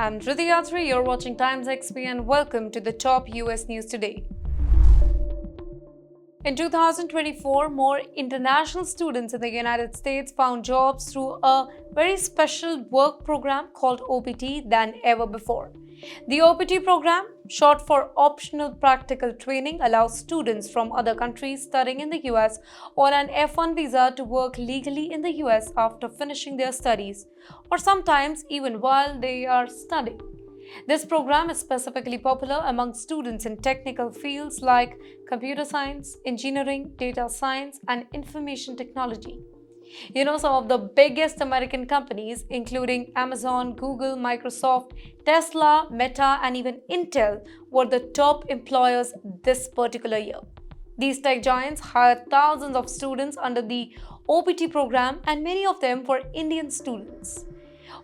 I'm Dhruti, you're watching TimesXP and welcome to the top US news today. In 2024, more international students in the United States found jobs through a very special work program called OPT than ever before. The OPT program, short for Optional Practical Training, allows students from other countries studying in the US on an F1 visa to work legally in the US after finishing their studies, or sometimes even while they are studying. This program is specifically popular among students in technical fields like computer science, engineering, data science, and information technology. Some of the biggest American companies, including Amazon, Google, Microsoft, Tesla, Meta, and even Intel, were the top employers this particular year. These tech giants hired thousands of students under the OPT program, and many of them were Indian students.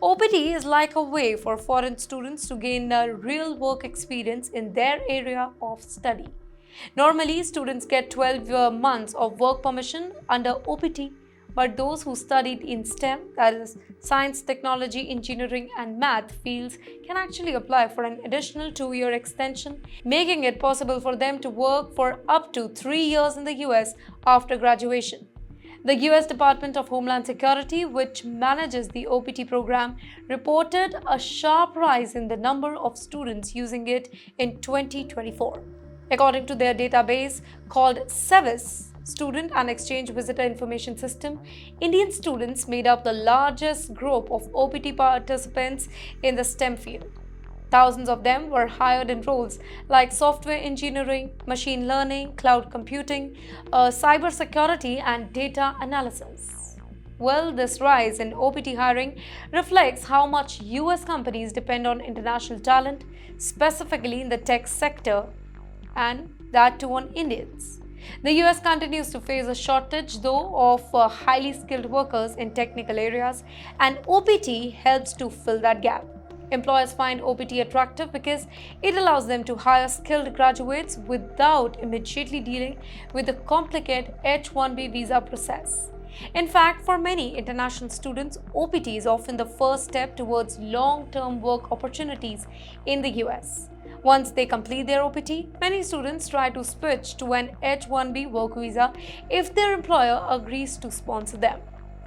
OPT is like a way for foreign students to gain a real work experience in their area of study. Normally, students get 12 months of work permission under OPT, but those who studied in STEM, that is, science, technology, engineering, and math fields, can actually apply for an additional 2-year extension, making it possible for them to work for up to 3 years in the US after graduation. The US Department of Homeland Security, which manages the OPT program, reported a sharp rise in the number of students using it in 2024. According to their database called SEVIS, Student and Exchange Visitor Information System, Indian students made up the largest group of OPT participants in the STEM field. Thousands of them were hired in roles like software engineering, machine learning, cloud computing, cybersecurity, and data analysis. Well, this rise in OPT hiring reflects how much US companies depend on international talent, specifically in the tech sector, and that too on Indians. The US continues to face a shortage, though, of highly skilled workers in technical areas, and OPT helps to fill that gap. Employers find OPT attractive because it allows them to hire skilled graduates without immediately dealing with the complicated H-1B visa process. In fact, for many international students, OPT is often the first step towards long-term work opportunities in the US. Once they complete their OPT, many students try to switch to an H-1B work visa if their employer agrees to sponsor them.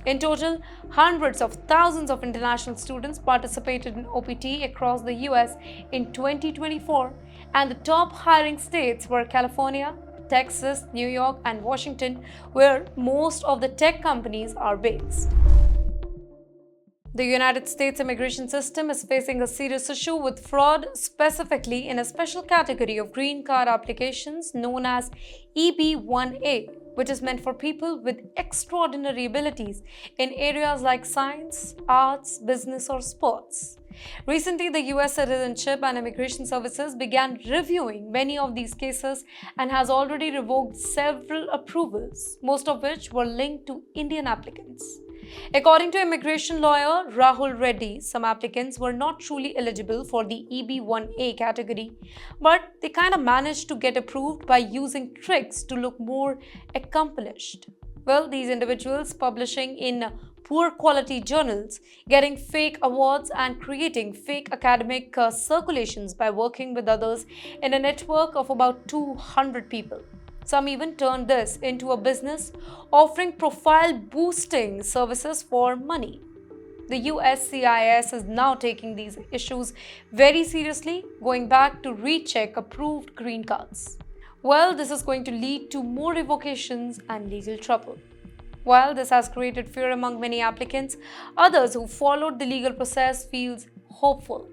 In total, hundreds of thousands of international students participated in OPT across the US in 2024, and the top hiring states were California, Texas, New York, and Washington, where most of the tech companies are based. The United States immigration system is facing a serious issue with fraud, specifically in a special category of green card applications known as EB-1A, which is meant for people with extraordinary abilities in areas like science, arts, business, or sports. Recently, the US Citizenship and Immigration Services began reviewing many of these cases and has already revoked several approvals, most of which were linked to Indian applicants. According to immigration lawyer Rahul Reddy, some applicants were not truly eligible for the EB-1A category, but they kind of managed to get approved by using tricks to look more accomplished. Well, these individuals publishing in poor quality journals, getting fake awards, and creating fake academic circulations by working with others in a network of about 200 people. Some even turned this into a business, offering profile boosting services for money. The USCIS is now taking these issues very seriously, going back to recheck approved green cards. Well, this is going to lead to more revocations and legal trouble. While this has created fear among many applicants, others who followed the legal process feels hopeful.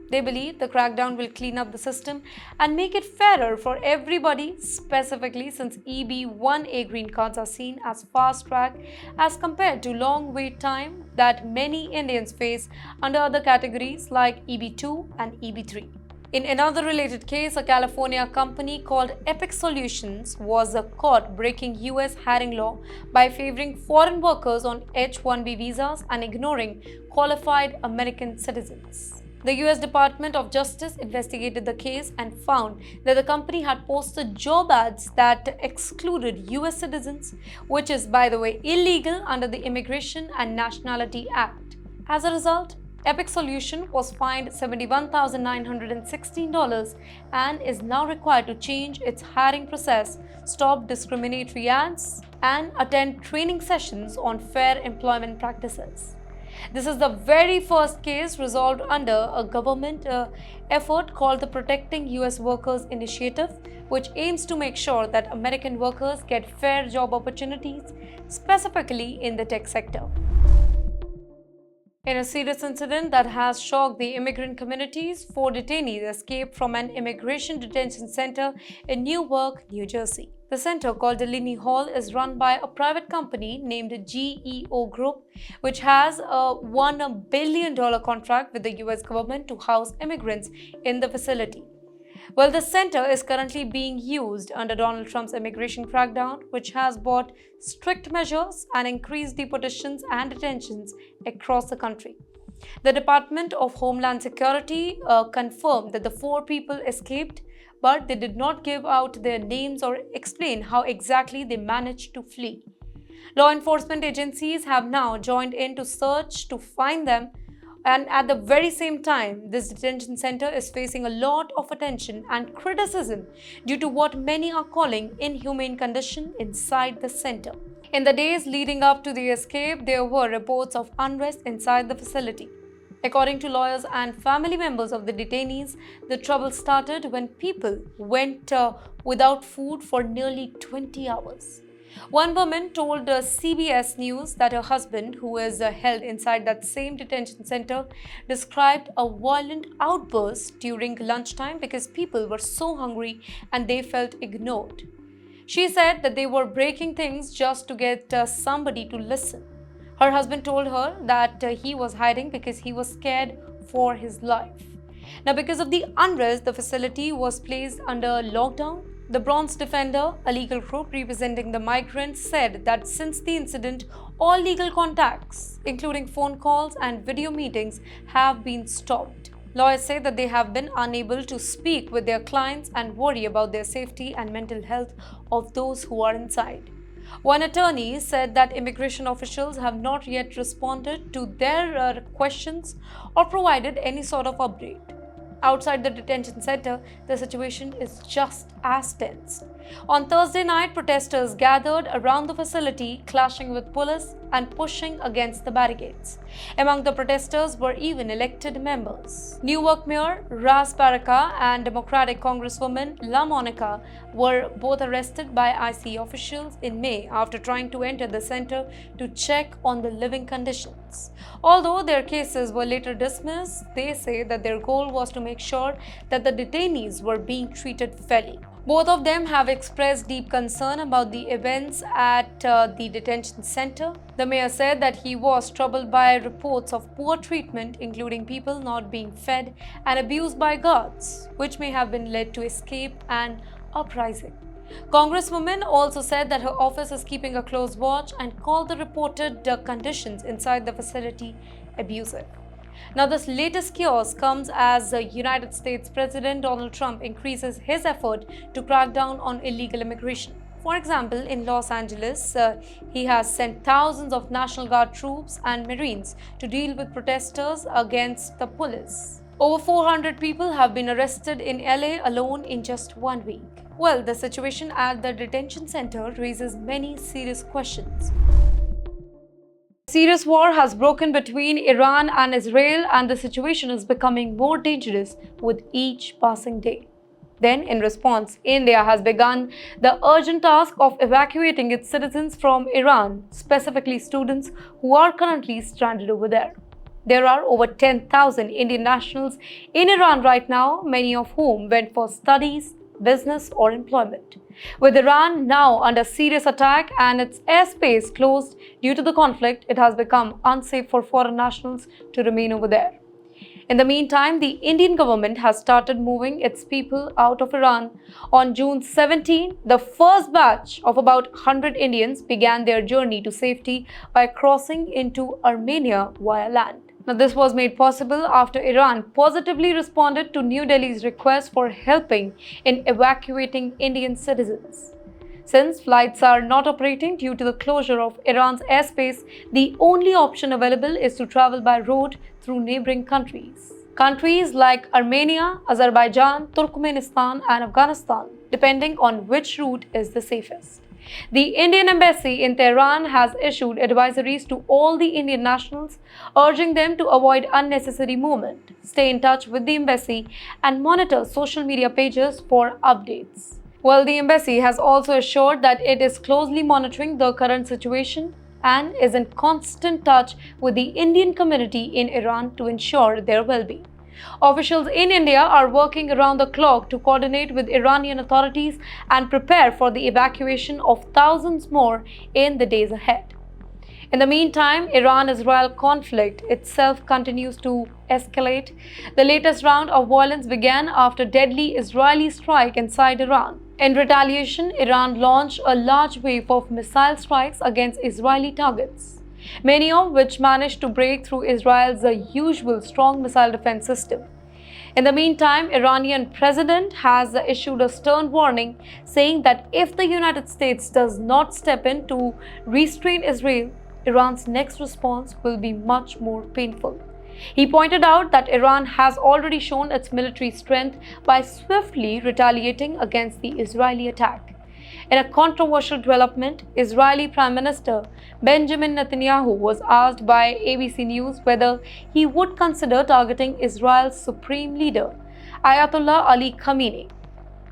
They believe the crackdown will clean up the system and make it fairer for everybody, specifically since EB-1A green cards are seen as fast-track as compared to long wait time that many Indians face under other categories like EB-2 and EB-3. In another related case, a California company called Epic Solutions was caught breaking US hiring law by favoring foreign workers on H-1B visas and ignoring qualified American citizens. The US Department of Justice investigated the case and found that the company had posted job ads that excluded US citizens, which is, by the way, illegal under the Immigration and Nationality Act. As a result, Epic Solution was fined $71,916 and is now required to change its hiring process, stop discriminatory ads, and attend training sessions on fair employment practices. This is the very first case resolved under a government effort called the Protecting US Workers Initiative, which aims to make sure that American workers get fair job opportunities, specifically in the tech sector. In a serious incident that has shocked the immigrant communities, 4 detainees escaped from an immigration detention center in Newark, New Jersey. The center, called Delaney Hall, is run by a private company named GEO Group, which has a $1 billion contract with the US government to house immigrants in the facility. Well, the center is currently being used under Donald Trump's immigration crackdown, which has brought strict measures and increased deportations and detentions across the country. The Department of Homeland Security confirmed that the 4 people escaped, but they did not give out their names or explain how exactly they managed to flee. Law enforcement agencies have now joined in to search to find them. And at the very same time, this detention center is facing a lot of attention and criticism due to what many are calling inhumane condition inside the center. In the days leading up to the escape, there were reports of unrest inside the facility. According to lawyers and family members of the detainees, the trouble started when people went without food for nearly 20 hours. One woman told CBS News that her husband, who is held inside that same detention center, described a violent outburst during lunchtime because people were so hungry and they felt ignored. She said that they were breaking things just to get somebody to listen. Her husband told her that he was hiding because he was scared for his life. Now, because of the unrest, the facility was placed under lockdown. The Bronze Defender, a legal group representing the migrants, said that since the incident, all legal contacts, including phone calls and video meetings, have been stopped. Lawyers say that they have been unable to speak with their clients and worry about their safety and mental health of those who are inside. One attorney said that immigration officials have not yet responded to their questions or provided any sort of update. Outside the detention center, the situation is just as tense. On Thursday night, protesters gathered around the facility, clashing with police and pushing against the barricades. Among the protesters were even elected members. Newark Mayor Ras Baraka and Democratic Congresswoman La Monica were both arrested by ICE officials in May after trying to enter the center to check on the living conditions. Although their cases were later dismissed, they say that their goal was to make sure that the detainees were being treated fairly. Both of them have expressed deep concern about the events at the detention center. The mayor said that he was troubled by reports of poor treatment, including people not being fed and abused by guards, which may have been led to escape and uprising. Congresswoman also said that her office is keeping a close watch and called the reported conditions inside the facility abusive. Now, this latest chaos comes as the United States President Donald Trump increases his effort to crack down on illegal immigration. For example, in Los Angeles, he has sent thousands of National Guard troops and Marines to deal with protesters against the police. Over 400 people have been arrested in LA alone in just 1 week. Well, the situation at the detention center raises many serious questions. Serious war has broken between Iran and Israel, and the situation is becoming more dangerous with each passing day. Then, in response, India has begun the urgent task of evacuating its citizens from Iran, specifically students who are currently stranded over there. There are over 10,000 Indian nationals in Iran right now, many of whom went for studies, business, or employment. With Iran now under serious attack and its airspace closed due to the conflict, it has become unsafe for foreign nationals to remain over there. In the meantime, the Indian government has started moving its people out of Iran. On June 17, the first batch of about 100 Indians began their journey to safety by crossing into Armenia via land. Now, this was made possible after Iran positively responded to New Delhi's request for helping in evacuating Indian citizens. Since flights are not operating due to the closure of Iran's airspace, the only option available is to travel by road through neighboring countries. Countries like Armenia, Azerbaijan, Turkmenistan, and Afghanistan, depending on which route is the safest. The Indian Embassy in Tehran has issued advisories to all the Indian nationals, urging them to avoid unnecessary movement, stay in touch with the embassy, and monitor social media pages for updates. Well, the embassy has also assured that it is closely monitoring the current situation and is in constant touch with the Indian community in Iran to ensure their well-being. Officials in India are working around the clock to coordinate with Iranian authorities and prepare for the evacuation of thousands more in the days ahead. In the meantime, Iran-Israel conflict itself continues to escalate. The latest round of violence began after deadly Israeli strike inside Iran. In retaliation, Iran launched a large wave of missile strikes against Israeli targets, many of which managed to break through Israel's usual strong missile defense system. In the meantime, Iranian president has issued a stern warning, saying that if the United States does not step in to restrain Israel, Iran's next response will be much more painful. He pointed out that Iran has already shown its military strength by swiftly retaliating against the Israeli attack. In a controversial development, Israeli Prime Minister Benjamin Netanyahu was asked by ABC News whether he would consider targeting Israel's supreme leader, Ayatollah Ali Khamenei.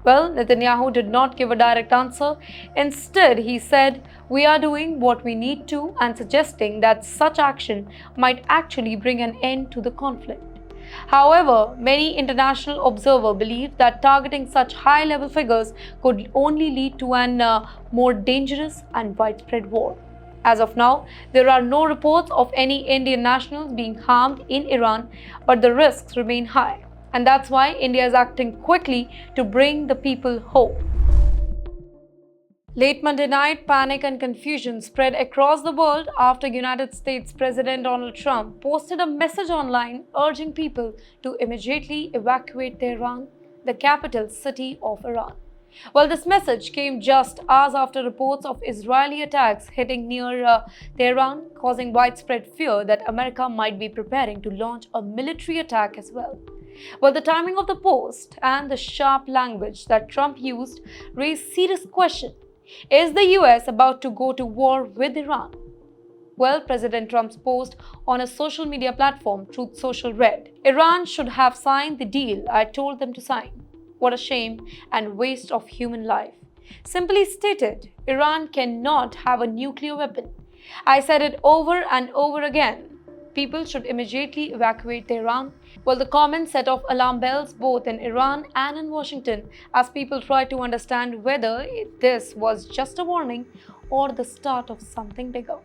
Well, Netanyahu did not give a direct answer. Instead, he said, "We are doing what we need to," and suggesting that such action might actually bring an end to the conflict. However, many international observers believe that targeting such high-level figures could only lead to an more dangerous and widespread war. As of now, there are no reports of any Indian nationals being harmed in Iran, but the risks remain high. And that's why India is acting quickly to bring the people hope. Late Monday night, panic and confusion spread across the world after United States President Donald Trump posted a message online urging people to immediately evacuate Tehran, the capital city of Iran. Well, this message came just hours after reports of Israeli attacks hitting near Tehran, causing widespread fear that America might be preparing to launch a military attack as well. Well, the timing of the post and the sharp language that Trump used raised serious questions. Is the US about to go to war with Iran? Well, President Trump's post on a social media platform, Truth Social, read, "Iran should have signed the deal I told them to sign. What a shame and waste of human life." Simply stated, Iran cannot have a nuclear weapon. I said it over and over again. People should immediately evacuate Tehran. Well, the comments set off alarm bells both in Iran and in Washington as people tried to understand whether this was just a warning or the start of something bigger.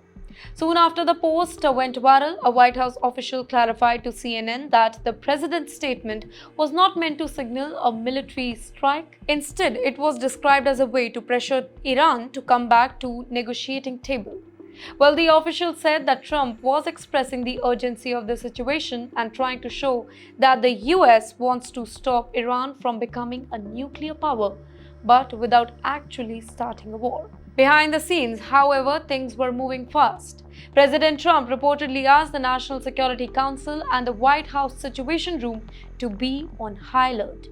Soon after the post went viral, a White House official clarified to CNN that the president's statement was not meant to signal a military strike. Instead, it was described as a way to pressure Iran to come back to negotiating table. Well, the official said that Trump was expressing the urgency of the situation and trying to show that the US wants to stop Iran from becoming a nuclear power, but without actually starting a war. Behind the scenes, however, things were moving fast. President Trump reportedly asked the National Security Council and the White House Situation Room to be on high alert.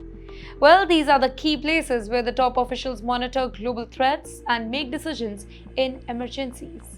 Well, these are the key places where the top officials monitor global threats and make decisions in emergencies.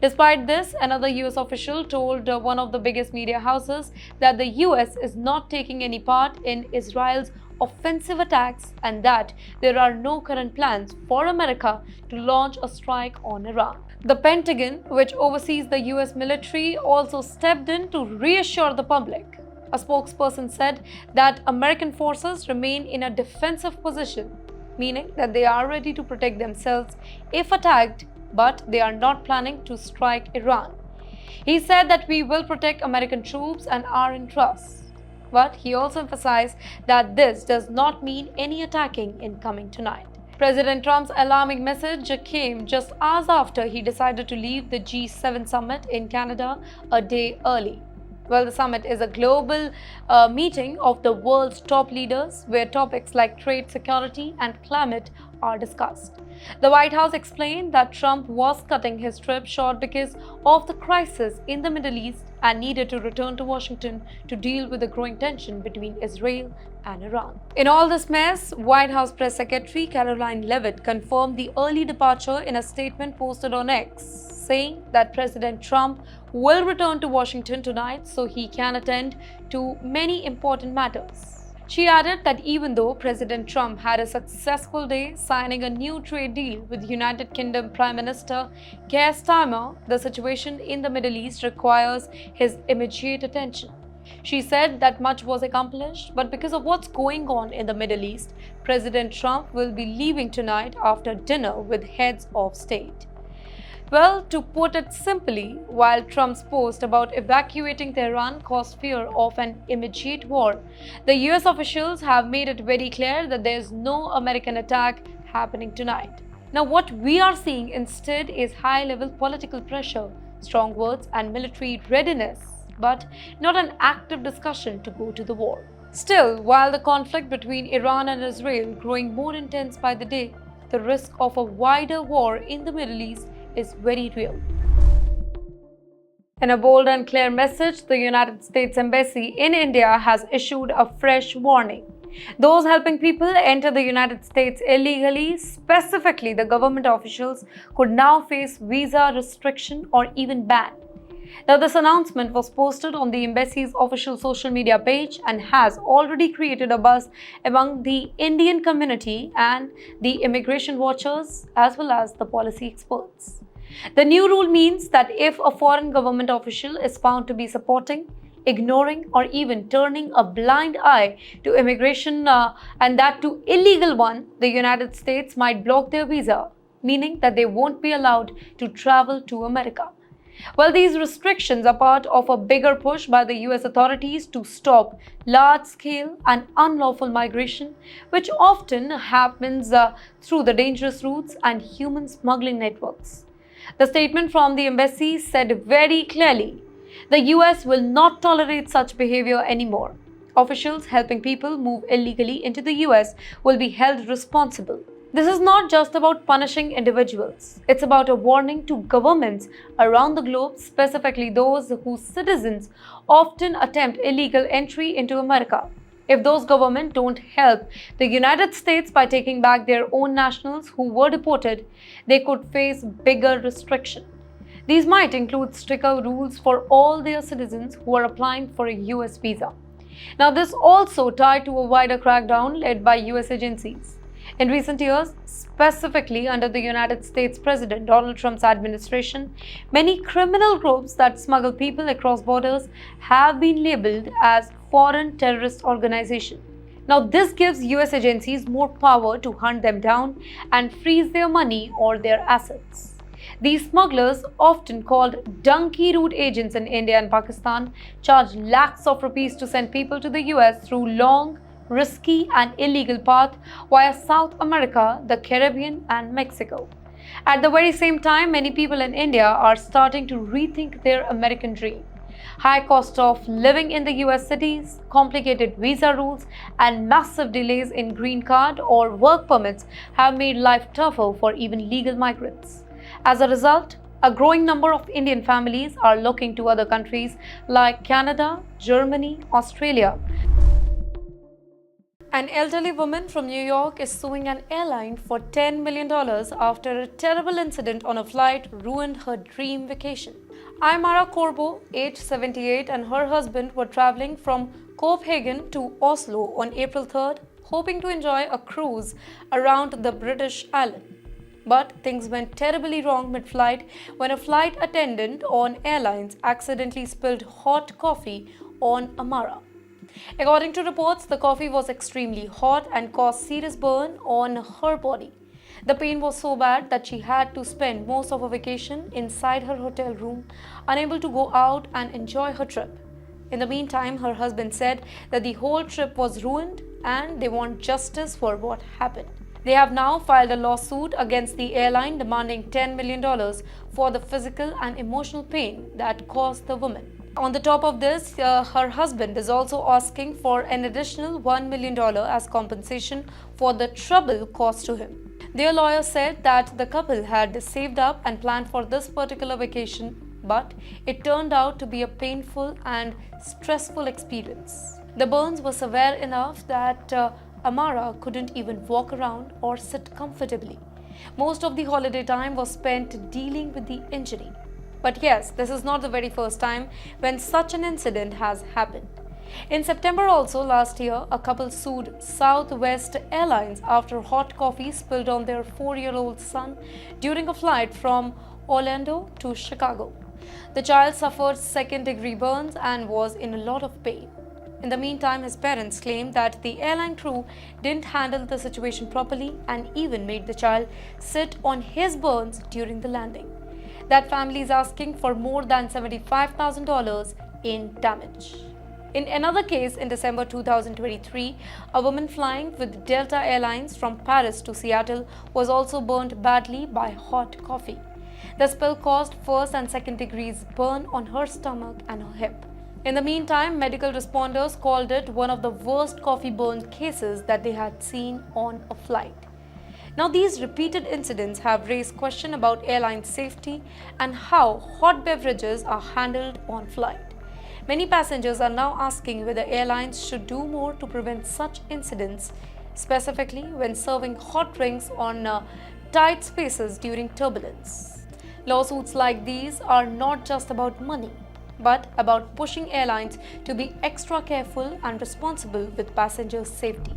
Despite this, another US official told one of the biggest media houses that the US is not taking any part in Israel's offensive attacks and that there are no current plans for America to launch a strike on Iran. The Pentagon, which oversees the US military, also stepped in to reassure the public. A spokesperson said that American forces remain in a defensive position, meaning that they are ready to protect themselves if attacked, but they are not planning to strike Iran. He said that we will protect American troops and are in trust. But he also emphasized that this does not mean any attacking incoming tonight. President Trump's alarming message came just hours after he decided to leave the G7 summit in Canada a day early. Well, the summit is a global meeting of the world's top leaders where topics like trade, security, and climate are discussed. The White House explained that Trump was cutting his trip short because of the crisis in the Middle East and needed to return to Washington to deal with the growing tension between Israel and Iran. In all this mess, White House Press Secretary Caroline Leavitt confirmed the early departure in a statement posted on X, saying that President Trump will return to Washington tonight so he can attend to many important matters. She added that even though President Trump had a successful day signing a new trade deal with United Kingdom Prime Minister Keir Starmer, the situation in the Middle East requires his immediate attention. She said that much was accomplished, but because of what's going on in the Middle East, President Trump will be leaving tonight after dinner with heads of state. Well, to put it simply, while Trump's post about evacuating Tehran caused fear of an immediate war, the US officials have made it very clear that there is no American attack happening tonight. Now, what we are seeing instead is high-level political pressure, strong words, and military readiness, but not an active discussion to go to the war. Still, while the conflict between Iran and Israel growing more intense by the day, the risk of a wider war in the Middle East is very real. In a bold and clear message, the United States Embassy in India has issued a fresh warning. Those helping people enter the United States illegally, specifically the government officials, could now face visa restriction or even ban. Now, this announcement was posted on the embassy's official social media page and has already created a buzz among the Indian community and the immigration watchers as well as the policy experts. The new rule means that if a foreign government official is found to be supporting, ignoring, or even turning a blind eye to immigration and that to illegal one, the United States might block their visa, meaning that they won't be allowed to travel to America. Well, these restrictions are part of a bigger push by the US authorities to stop large-scale and unlawful migration, which often happens through the dangerous routes and human smuggling networks. The statement from the embassy said very clearly, the US will not tolerate such behavior anymore. Officials helping people move illegally into the US will be held responsible. This is not just about punishing individuals. It's about a warning to governments around the globe, specifically those whose citizens often attempt illegal entry into America. If those governments don't help the United States by taking back their own nationals who were deported, they could face bigger restrictions. These might include stricter rules for all their citizens who are applying for a US visa. Now, this also tied to a wider crackdown led by US agencies. In recent years, specifically under the United States President Donald Trump's administration, many criminal groups that smuggle people across borders have been labeled as foreign terrorist organizations. Now, this gives US agencies more power to hunt them down and freeze their money or their assets. These smugglers, often called donkey route agents in India and Pakistan, charge lakhs of rupees to send people to the US through long, risky and illegal path via South America, the Caribbean and Mexico. At the very same time, many people in India are starting to rethink their American dream. High cost of living in the US cities, complicated visa rules and massive delays in green card or work permits have made life tougher for even legal migrants. As a result, a growing number of Indian families are looking to other countries like Canada, Germany, Australia. An elderly woman from New York is suing an airline for $10 million after a terrible incident on a flight ruined her dream vacation. Aymara Corbo, age 78, and her husband were traveling from Copenhagen to Oslo on April 3rd, hoping to enjoy a cruise around the British island. But things went terribly wrong mid-flight when a flight attendant on Airlines accidentally spilled hot coffee on Amara. According to reports, the coffee was extremely hot and caused serious burn on her body. The pain was so bad that she had to spend most of her vacation inside her hotel room, unable to go out and enjoy her trip. In the meantime, her husband said that the whole trip was ruined and they want justice for what happened. They have now filed a lawsuit against the airline demanding $10 million for the physical and emotional pain that caused the woman. On the top of this, her husband is also asking for an additional $1 million as compensation for the trouble caused to him. Their lawyer said that the couple had saved up and planned for this particular vacation but it turned out to be a painful and stressful experience. The burns were severe enough that Amara couldn't even walk around or sit comfortably. Most of the holiday time was spent dealing with the injury. But yes, this is not the very first time when such an incident has happened. In September also last year, a couple sued Southwest Airlines after hot coffee spilled on their 4-year-old son during a flight from Orlando to Chicago. The child suffered second-degree burns and was in a lot of pain. In the meantime, his parents claimed that the airline crew didn't handle the situation properly and even made the child sit on his burns during the landing. That family is asking for more than $75,000 in damage. In another case, in December 2023, a woman flying with Delta Airlines from Paris to Seattle was also burned badly by hot coffee. The spill caused first and second degrees burn on her stomach and her hip. In the meantime, medical responders called it one of the worst coffee burn cases that they had seen on a flight. Now, these repeated incidents have raised questions about airline safety and how hot beverages are handled on flight. Many passengers are now asking whether airlines should do more to prevent such incidents, specifically when serving hot drinks on tight spaces during turbulence. Lawsuits like these are not just about money, but about pushing airlines to be extra careful and responsible with passengers' safety.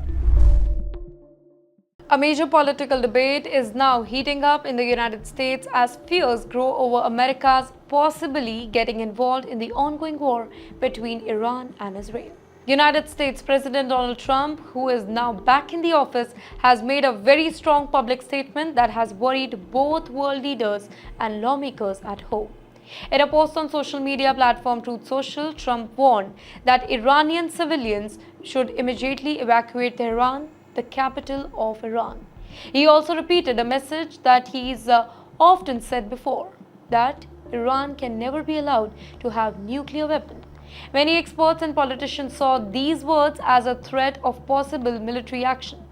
A major political debate is now heating up in the United States as fears grow over America's possibly getting involved in the ongoing war between Iran and Israel. United States President Donald Trump, who is now back in the office, has made a very strong public statement that has worried both world leaders and lawmakers at home. In a post on social media platform Truth Social, Trump warned that Iranian civilians should immediately evacuate Tehran, the capital of Iran. He also repeated a message that he's often said before, that Iran can never be allowed to have nuclear weapons. Many experts and politicians saw these words as a threat of possible military action.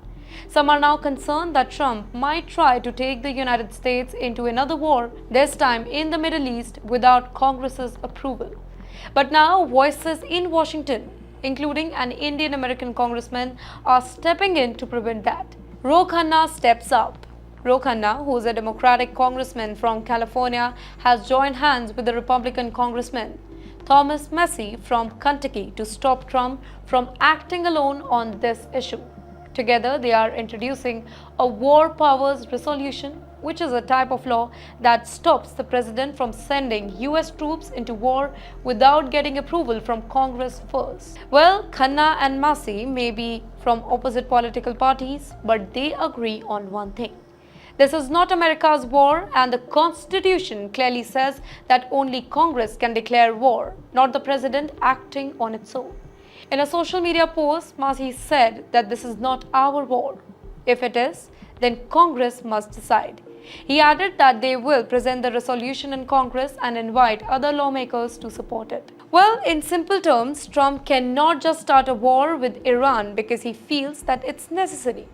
Some are now concerned that Trump might try to take the United States into another war, this time in the Middle East, without Congress's approval. But now voices in Washington, including an Indian-American congressman, are stepping in to prevent that. Ro Khanna steps up. Ro Khanna, who is a Democratic congressman from California, has joined hands with the Republican congressman Thomas Massey from Kentucky to stop Trump from acting alone on this issue. Together, they are introducing a war powers resolution, which is a type of law that stops the president from sending US troops into war without getting approval from Congress first. Well, Khanna and Massey may be from opposite political parties, but they agree on one thing. This is not America's war, and the Constitution clearly says that only Congress can declare war, not the president acting on its own. In a social media post, Massey said that this is not our war. If it is, then Congress must decide. He added that they will present the resolution in Congress and invite other lawmakers to support it. Well, in simple terms, Trump cannot just start a war with Iran because he feels that it's necessary.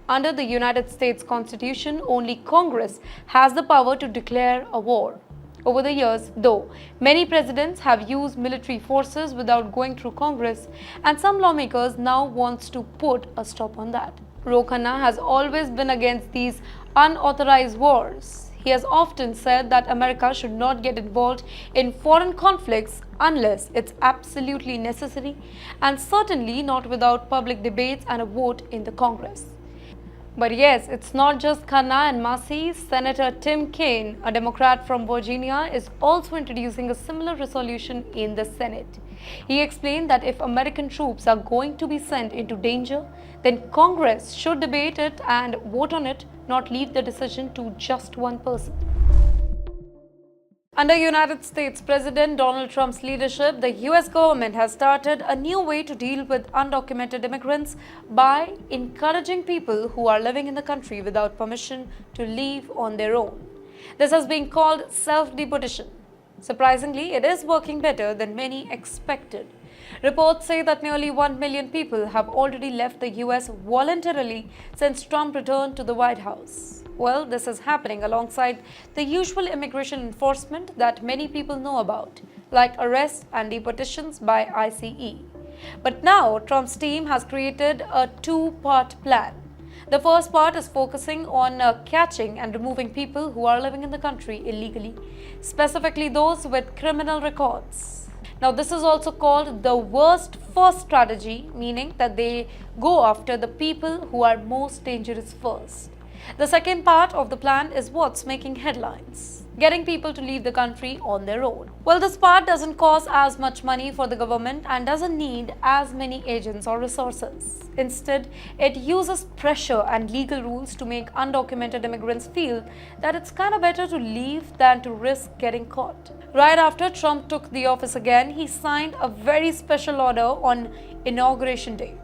Under the United States Constitution, only Congress has the power to declare a war. Over the years, though, many presidents have used military forces without going through Congress, and some lawmakers now want to put a stop on that. Ro Khanna has always been against these unauthorized wars. He has often said that America should not get involved in foreign conflicts unless it's absolutely necessary, and certainly not without public debates and a vote in the Congress. But yes, it's not just Khanna and Massey. Senator Tim Kaine, a Democrat from Virginia, is also introducing a similar resolution in the Senate. He explained that if American troops are going to be sent into danger, then Congress should debate it and vote on it, not leave the decision to just one person. Under United States President Donald Trump's leadership, the US government has started a new way to deal with undocumented immigrants by encouraging people who are living in the country without permission to leave on their own. This has been called self-deportation. Surprisingly, it is working better than many expected. Reports say that nearly 1 million people have already left the US voluntarily since Trump returned to the White House. Well, this is happening alongside the usual immigration enforcement that many people know about, like arrests and deportations by ICE. But now, Trump's team has created a two-part plan. The first part is focusing on catching and removing people who are living in the country illegally, specifically those with criminal records. Now, this is also called the worst first strategy, meaning that they go after the people who are most dangerous first. The second part of the plan is what's making headlines: getting people to leave the country on their own. Well, this part doesn't cost as much money for the government and doesn't need as many agents or resources. Instead, it uses pressure and legal rules to make undocumented immigrants feel that it's kind of better to leave than to risk getting caught. Right after Trump took the office again, he signed a very special order on Inauguration Day.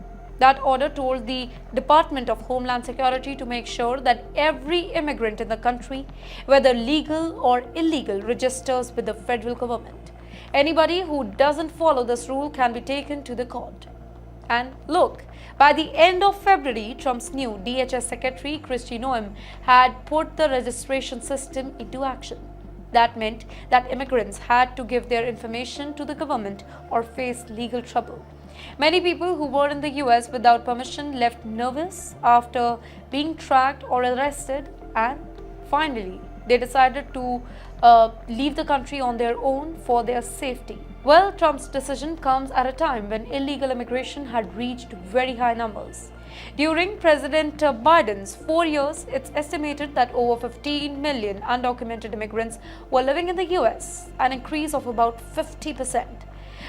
That order told the Department of Homeland Security to make sure that every immigrant in the country, whether legal or illegal, registers with the federal government. Anybody who doesn't follow this rule can be taken to the court. And look, by the end of February, Trump's new DHS Secretary, Kristi Noem, had put the registration system into action. That meant that immigrants had to give their information to the government or face legal trouble. Many people who were in the US without permission left nervous after being tracked or arrested, and finally they decided to leave the country on their own for their safety. Well, Trump's decision comes at a time when illegal immigration had reached very high numbers. During President Biden's 4 years, it's estimated that over 15 million undocumented immigrants were living in the US, an increase of about 50%.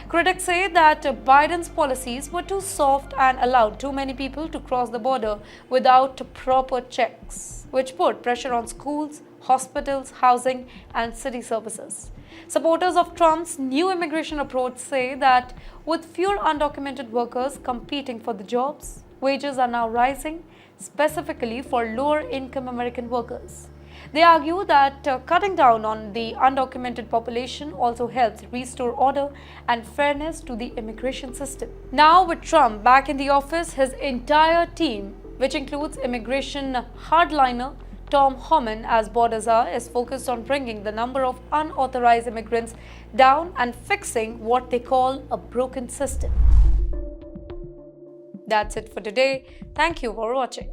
Critics say that Biden's policies were too soft and allowed too many people to cross the border without proper checks, which put pressure on schools, hospitals, housing, and city services. Supporters of Trump's new immigration approach say that with fewer undocumented workers competing for the jobs, wages are now rising, specifically for lower-income American workers. They argue that cutting down on the undocumented population also helps restore order and fairness to the immigration system. Now, with Trump back in the office, his entire team, which includes immigration hardliner Tom Homan as border czar, is focused on bringing the number of unauthorized immigrants down and fixing what they call a broken system. That's it for today. Thank you for watching.